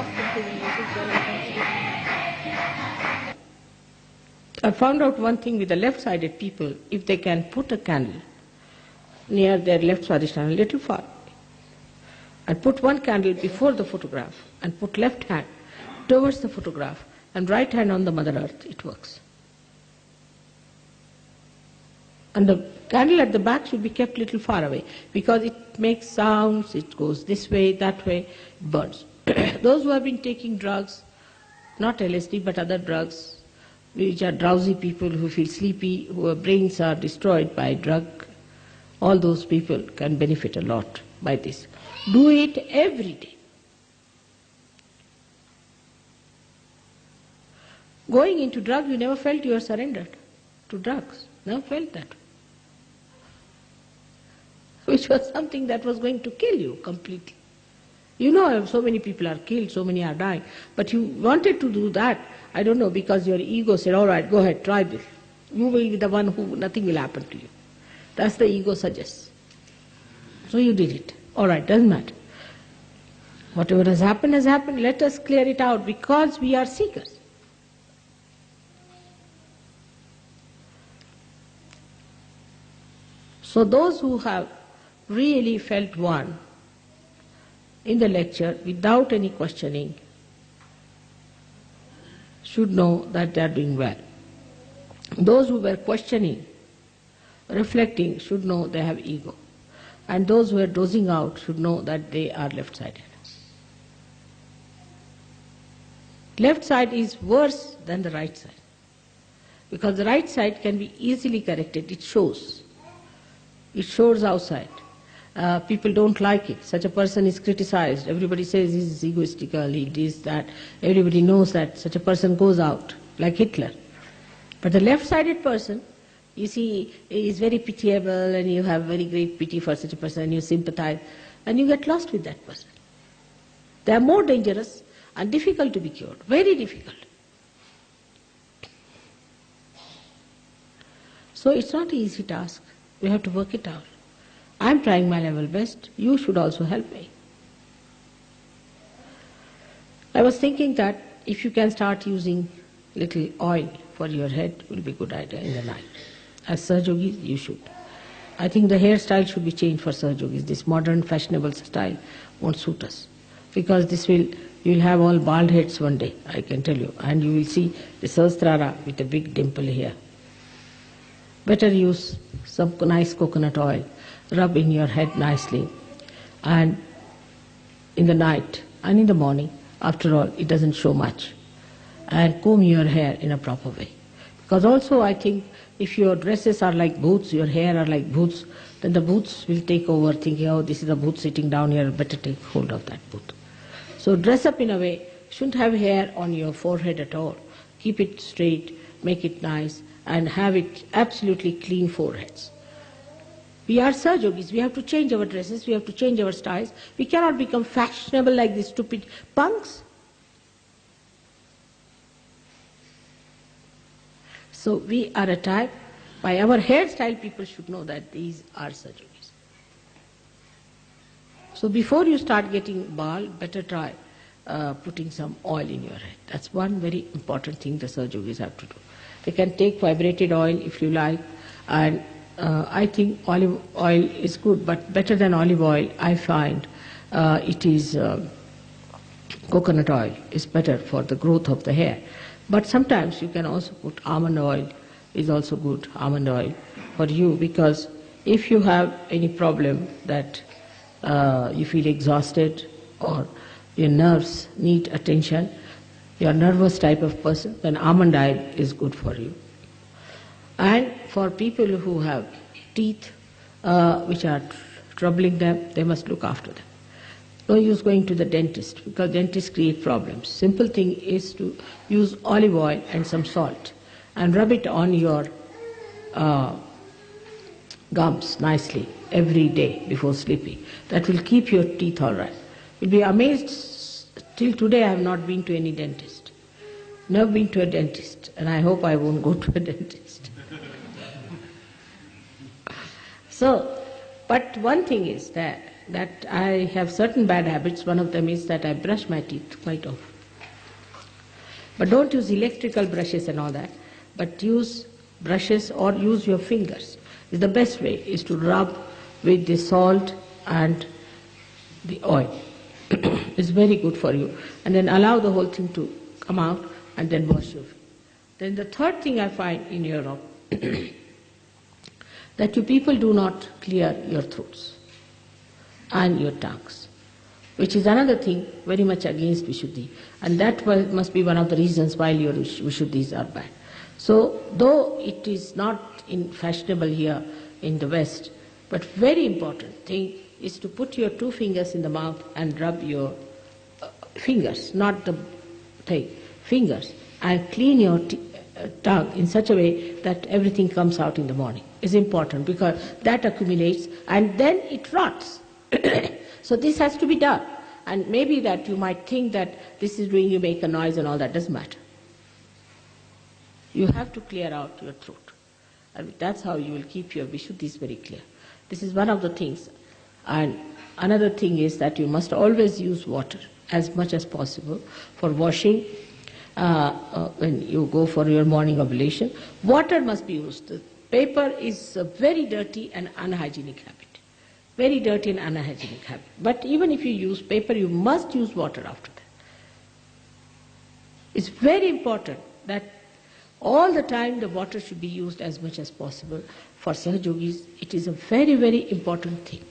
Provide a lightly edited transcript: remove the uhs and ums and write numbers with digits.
often to me, it is very sensitive. I found out one thing with the left-sided people, if they can put a candle near their left Swadhisthana, a little far, and put one candle before the photograph, and put left hand towards the photograph, and right hand on the Mother Earth, it works. And the candle at the back should be kept little far away, because it makes sounds, it goes this way, that way, it burns. Those who have been taking drugs, not LSD but other drugs, which are drowsy people who feel sleepy, whose brains are destroyed by drug, all those people can benefit a lot by this. Do it every day. Going into drug, you never felt you were surrendered to drugs. Never felt that. Which was something that was going to kill you completely. You know, so many people are killed, so many are dying, but you wanted to do that, I don't know, because your ego said, all right, go ahead, try this. You will be the one who, nothing will happen to you. That's the ego suggests. So you did it. All right, doesn't matter. Whatever has happened, let us clear it out, because we are seekers. So those who have really felt one in the lecture without any questioning should know that they are doing well. Those who were questioning, reflecting, should know they have ego. And those who are dozing out should know that they are left-sided. Left side is worse than the right side, because the right side can be easily corrected. It shows. It shows outside. People don't like it. Such a person is criticized. Everybody says he's egoistical, he does that. Everybody knows that such a person goes out, like Hitler. But the left-sided person, you see, is very pitiable, and you have very great pity for such a person, and you sympathize, and you get lost with that person. They are more dangerous and difficult to be cured, very difficult. So it's not an easy task. We have to work it out. I'm trying my level best. You should also help me. I was thinking that if you can start using little oil for your head, it will be a good idea in the night. As Sahajogis, you should. I think the hairstyle should be changed for Sahajogis. This modern fashionable style won't suit us, because this will, you'll have all bald heads one day, I can tell you, and you will see the Sahasrara with a big dimple here. Better use some nice coconut oil, rub in your head nicely, and in the night and in the morning, after all, it doesn't show much, and comb your hair in a proper way. Because also I think if your dresses are like boots, your hair are like boots, then the boots will take over, thinking, oh, this is a boot sitting down here, better take hold of that boot. So dress up in a way, shouldn't have hair on your forehead at all. Keep it straight, make it nice, and have it absolutely clean foreheads. We are Sahajogis, we have to change our dresses, we have to change our styles. We cannot become fashionable like these stupid punks. So we are a type, by our hairstyle people should know that these are Sahajogis. So before you start getting bald, better try putting some oil in your head. That's one very important thing the Sahajogis have to do. They can take vibrated oil if you like, and I think olive oil is good, but better than olive oil I find it is coconut oil is better for the growth of the hair. But sometimes you can also put almond oil, is also good, almond oil for you, because if you have any problem that you feel exhausted or your nerves need attention, you're a nervous type of person, then almond oil is good for you. And for people who have teeth which are troubling them, they must look after them. No use going to the dentist, because dentists create problems. Simple thing is to use olive oil and some salt and rub it on your gums nicely every day before sleeping. That will keep your teeth all right. You'll be amazed. Till today I have not been to any dentist. Never been to a dentist, and I hope I won't go to a dentist. So, but one thing is that that I have certain bad habits. One of them is that I brush my teeth quite often. But don't use electrical brushes and all that, but use brushes or use your fingers. The best way is to rub with the salt and the oil. It's very good for you. And then allow the whole thing to come out and then wash your feet. Then the third thing I find in Europe, that you people do not clear your throats and your tongues, which is another thing very much against Vishuddhi. And that must be one of the reasons why your Vishuddhis are bad. So, though it is not fashionable here in the West, but very important thing is to put your 2 fingers in the mouth and rub your fingers, not the thing, fingers, and clean your tongue in such a way that everything comes out in the morning. Is important because that accumulates and then it rots. So this has to be done. And maybe that you might think that this is doing you make a noise and all that, doesn't matter. You have to clear out your throat. And that's how you will keep your Vishuddhis very clear. This is one of the things. And another thing is that you must always use water as much as possible for washing when you go for your morning oblation. Water must be used. Paper is a very dirty and unhygienic habit. Very dirty and unhygienic habit. But even if you use paper, you must use water after that. It's very important that all the time the water should be used as much as possible. For Sahajogis, it is a very, very important thing.